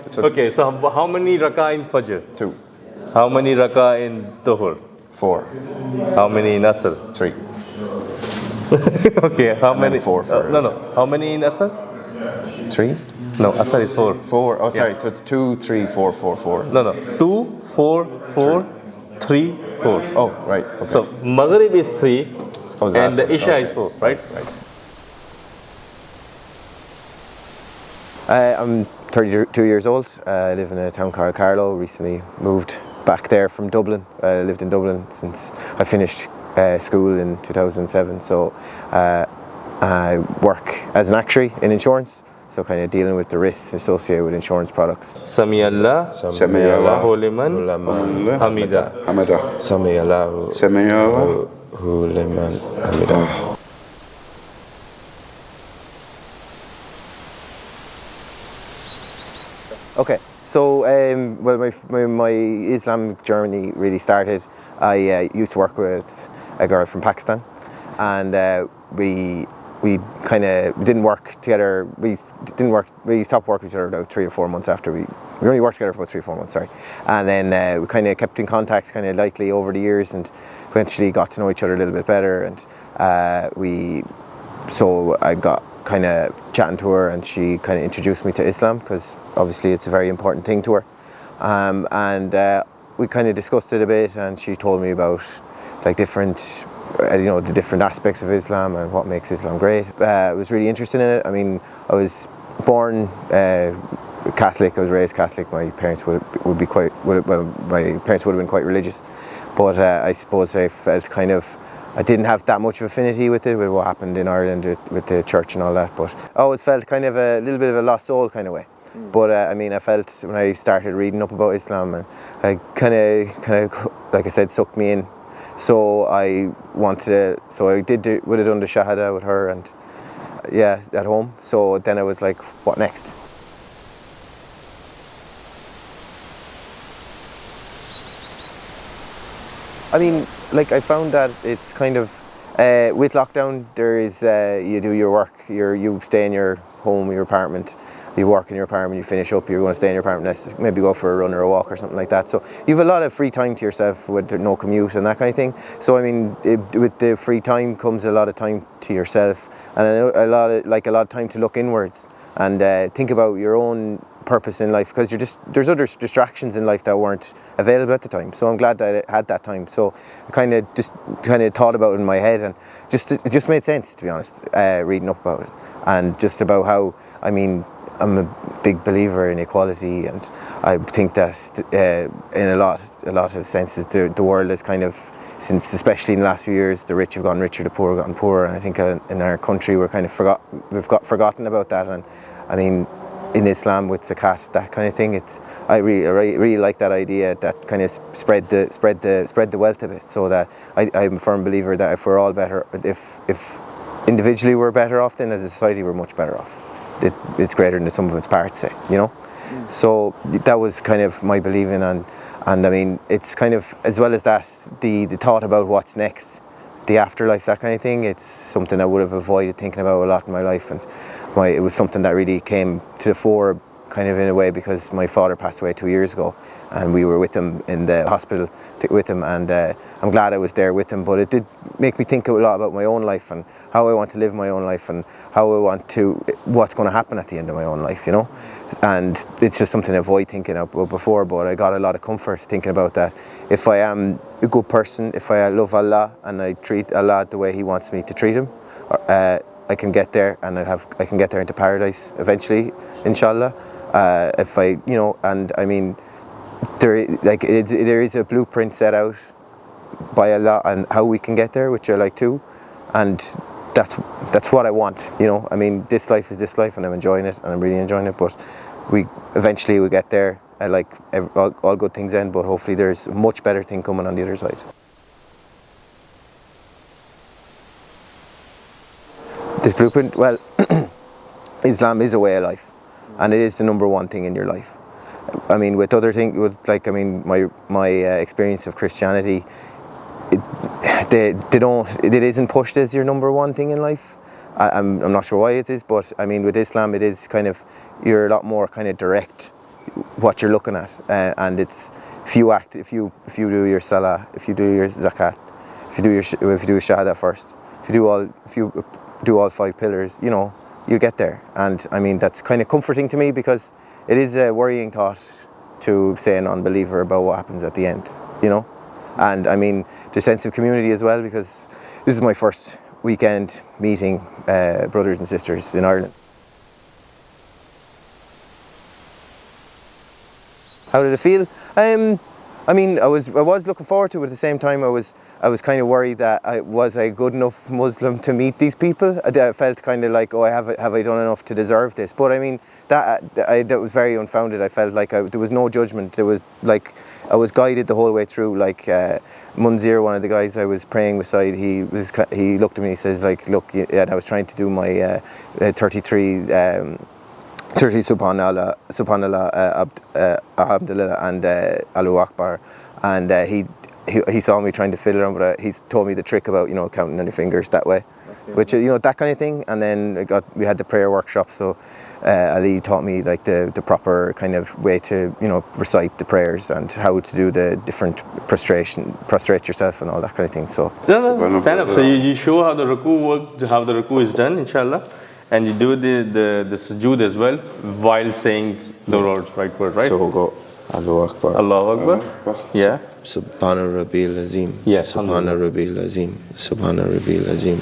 Okay, so how many rakah in Fajr? 2. How many rakah in Dhuhr? 4. How many in Asr? 3. Okay, how And many? then 4 for No. How many in Asr? 3? No, Asr is 4. 4. Oh, sorry. So it's 2, 3, 4, 4, 4. No. 2, 4, 4, 3, 4. Oh, right. Okay. So Maghrib is 3 and the Isha is 4, right? I'm 32 years old. I live in a town called Carlow. Recently moved back there from Dublin. I lived in Dublin since I finished school in 2007. So I work as an actuary in insurance. So kind of dealing with the risks associated with insurance products. Sami Allah Allahu liman hamida. Sami Allahu liman hamida. Okay, so well, my Islamic journey really started. I used to work with a girl from Pakistan, and we kind of didn't work together. We stopped working with each other about 3 or 4 months after we only worked together for about 3 or 4 months. Sorry, and then we kind of kept in contact, kind of lightly over the years, and eventually got to know each other a little bit better. And so I got kind of chatting to her, and she kind of introduced me to Islam, because obviously it's a very important thing to her. And we kind of discussed it a bit, and she told me about like different, the different aspects of Islam and what makes Islam great. I was really interested in it. I mean, I was born Catholic. I was raised Catholic. My parents would have been quite religious, but I suppose I felt kind of I didn't have that much of affinity with it, with what happened in Ireland with the church and all that. But I always felt kind of a little bit of a lost soul kind of way. But I mean, I felt when I started reading up about Islam, and I kind of, like I said, sucked me in. So I would have done the shahada with her, and at home. So then I was like, what next? I mean, like, I found that it's kind of with lockdown, there is you do your work, you stay in your home, your apartment, you work in your apartment, you finish up, you're going to stay in your apartment, maybe go for a run or a walk or something like that. So you have a lot of free time to yourself with no commute and that kind of thing. So I mean, with the free time comes a lot of time to yourself, and a lot of time to look inwards and think about your own purpose in life, because there's other distractions in life that weren't available at the time. So I'm glad that I had that time. So I kind of thought about it in my head, and it just made sense, to be honest, reading up about it, and just about how, I mean, I'm a big believer in equality, and I think that in a lot of senses the world is kind of, since especially in the last few years, the rich have gotten richer, the poor have gotten poorer, and I think in our country we've forgotten about that. And I mean, in Islam with zakat, that kind of thing, I really like that idea, that kind of spread the wealth of it, so that I'm a firm believer that if we're all better, if individually we're better off, then as a society we're much better off. It's greater than the sum of its parts, say, So that was kind of my believing, and I mean, it's kind of, as well as that, the thought about what's next, the afterlife, that kind of thing, it's something I would have avoided thinking about a lot in my life, and it was something that really came to the fore, kind of in a way, because my father passed away 2 years ago, and we were with him in the hospital with him, and I'm glad I was there with him. But it did make me think a lot about my own life, and how I want to live my own life, and what's going to happen at the end of my own life, And it's just something I avoid thinking about before, but I got a lot of comfort thinking about that. If I am a good person, if I love Allah and I treat Allah the way He wants me to treat Him, I can get there, and I can get there into paradise eventually, inshallah. If I, and I mean, there is a blueprint set out by Allah on how we can get there, which I like too, and that's what I want. I mean, this life is this life, and I'm enjoying it, and I'm really enjoying it. But we eventually will get there. All good things end, but hopefully there's a much better thing coming on the other side. This blueprint, well, Islam is a way of life, and it is the number one thing in your life. I mean, with other things, my experience of Christianity, it isn't pushed as your number one thing in life. I'm not sure why it is, but I mean, with Islam, it is kind of, you're a lot more kind of direct what you're looking at, and it's if you do your salah, if you do your zakat, if you do your shahada first, if you do all 5 pillars, you know, you'll get there. And I mean, that's kind of comforting to me, because it is a worrying thought to say a non-believer about what happens at the end, you know. And I mean, the sense of community as well, because this is my first weekend meeting brothers and sisters in Ireland. How did it feel? I mean, I was looking forward to it. At the same time, I was kind of worried that was I a good enough Muslim to meet these people. I felt kind of like, oh, have I done enough to deserve this? But I mean, that was very unfounded. I felt like there was no judgment. There was like, I was guided the whole way through. Like Munzir, one of the guys I was praying beside, he looked at me. He says like, look, and I was trying to do my 33. 30 subhanallah, alhamdulillah, and Allahu Akbar, and he saw me trying to fiddle around, but he told me the trick about, you know, counting on your fingers that way, which, you know, that kind of thing. And then we had the prayer workshop, so Ali taught me like the proper kind of way to, you know, recite the prayers and how to do the different prostrate yourself and all that kind of thing. So stand up. So you show how the ruku works, how the ruku is done, inshallah. And you do the sujood as well while saying the words, right word, right? So we'll go Allahu Akbar. Allahu Akbar. Yeah. Subhana Rabbil Azim. Yes. Subhana Rabbil Azim. Subhana Rabbil Azim.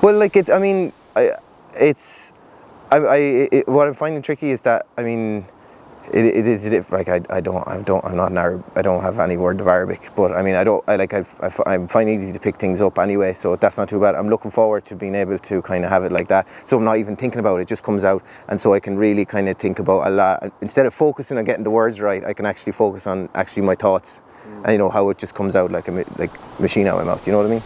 Well, like it. I mean, what I'm finding tricky is that, I mean, it is like I'm not an Arab. I don't have any word of Arabic, but I mean, I'm finding it easy to pick things up anyway, so that's not too bad. I'm looking forward to being able to kind of have it like that, so I'm not even thinking about it. It just comes out, and so I can really kind of think about a lot. Instead of focusing on getting the words right, I can actually focus on actually my thoughts, and you know, how it just comes out like a machine out of my mouth. You know what I mean?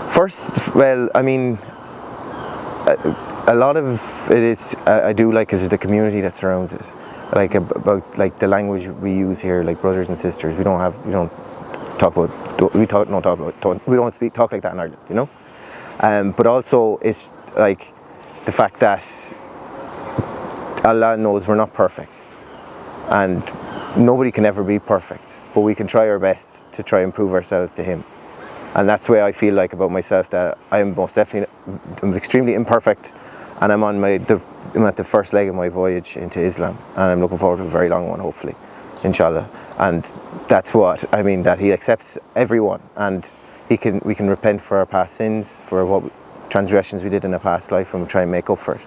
First, well, I mean, a lot of it is I do like is the community that surrounds it, like about like the language we use here, like brothers and sisters. We don't talk like that in Ireland, you know. But also it's like the fact that Allah knows we're not perfect, and nobody can ever be perfect, but we can try our best to try and prove ourselves to Him. And that's the way I feel like about myself, that I'm extremely imperfect, and I'm at the first leg of my voyage into Islam, and I'm looking forward to a very long one, hopefully, inshallah. And that's what I mean, that He accepts everyone, and we can repent for our past sins, for what transgressions we did in a past life, and we try and make up for it.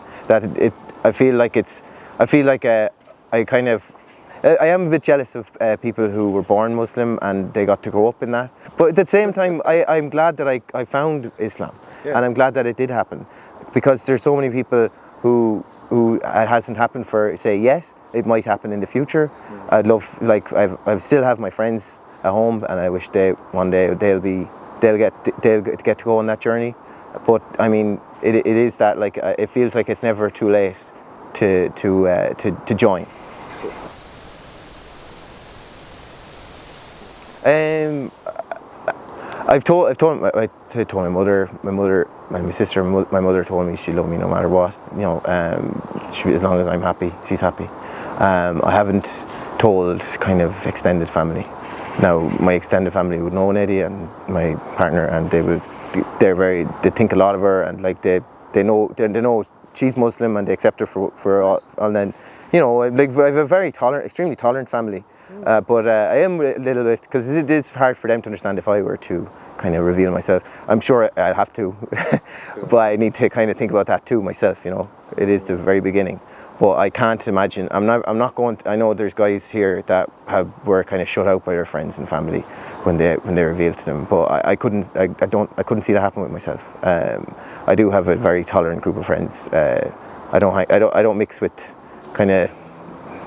I am a bit jealous of people who were born Muslim and they got to grow up in that. But at the same time, I'm glad that I found Islam, and I'm glad that it did happen, because there's so many people who it hasn't happened for, say, yet. It might happen in the future. I'd love, like, I still have my friends at home, and I wish one day they'll get to go on that journey. But I mean, it is that, like, it feels like it's never too late to join. I told my mother, my sister, my mother told me she loved me no matter what, you know. As long as I'm happy, she's happy. I haven't told kind of extended family. Now my extended family would know Eddie and my partner, and they think a lot of her, and like they know she's Muslim, and they accept her for all. And then, you know, like, I have a very extremely tolerant family. But I am a little bit, because it is hard for them to understand if I were to kind of reveal myself. I'm sure I'll have to, but I need to kind of think about that too myself, you know. It is the very beginning. But I can't imagine, I'm not going to, I know there's guys here that were kind of shut out by their friends and family when they revealed to them, but I couldn't see that happen with myself. I do have a very tolerant group of friends. I don't mix with kind of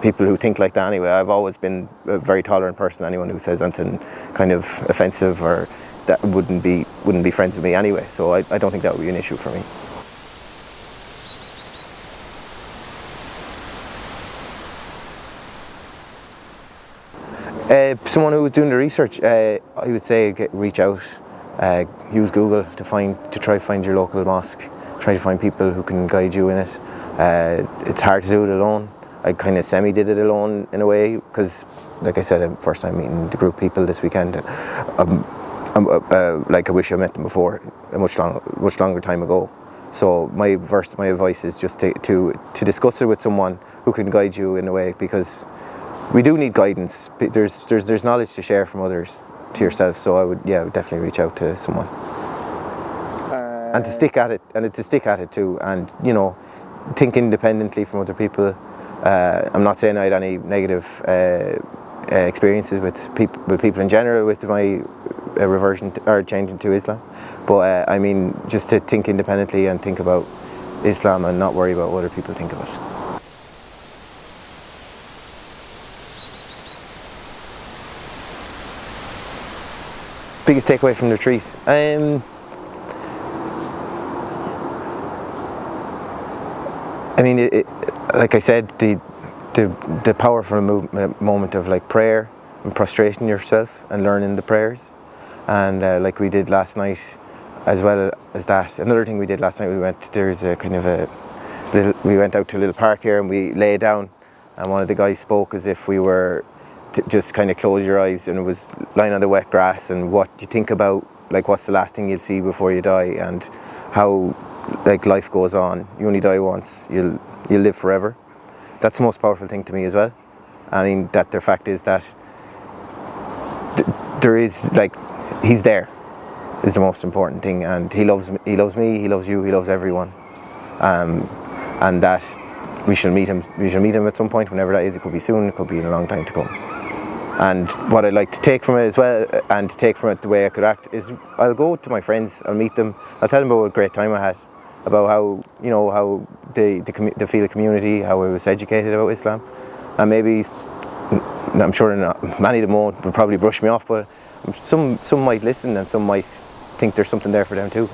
people who think like that anyway. I've always been a very tolerant person. Anyone who says something kind of offensive or that wouldn't be friends with me anyway. So I don't think that would be an issue for me. Someone who was doing the research, I would say reach out, use Google to try to find your local mosque, try to find people who can guide you in it. It's hard to do it alone. I kind of semi-did it alone in a way because, like I said, first time meeting the group of people this weekend. Like I wish I met them before, a much longer time ago. So my advice is just to discuss it with someone who can guide you in a way, because we do need guidance. There's knowledge to share from others to yourself. So I would definitely reach out to someone and to stick at it too, and think independently from other people. I'm not saying I had any negative experiences with people in general with my reversion or changing to Islam, but I mean just to think independently and think about Islam and not worry about what other people think of it. Biggest takeaway from the retreat? I mean, like I said, the powerful moment of like prayer and prostrating yourself and learning the prayers, and like we did last night, as well as that. Another thing we did last night, we went out to a little park here and we lay down, and one of the guys spoke as if we were just kind of close your eyes, and it was lying on the wet grass, and what you think about, like what's the last thing you'll see before you die, and how like life goes on. You only die once, you'll live forever. That's the most powerful thing to me as well. I mean, that the fact is that there is, like, he's there is the most important thing, and he loves me, he loves you, he loves everyone, and that we shall meet him at some point, whenever that is. It could be soon, it could be in a long time to come. And what I'd like to take from it as well, and to take from it the way I could act, is I'll go to my friends, I'll meet them, I'll tell them about what a great time I had, about how how they feel a community, how I was educated about Islam, and maybe I'm sure many of them will probably brush me off, but some might listen, and some might think there's something there for them too,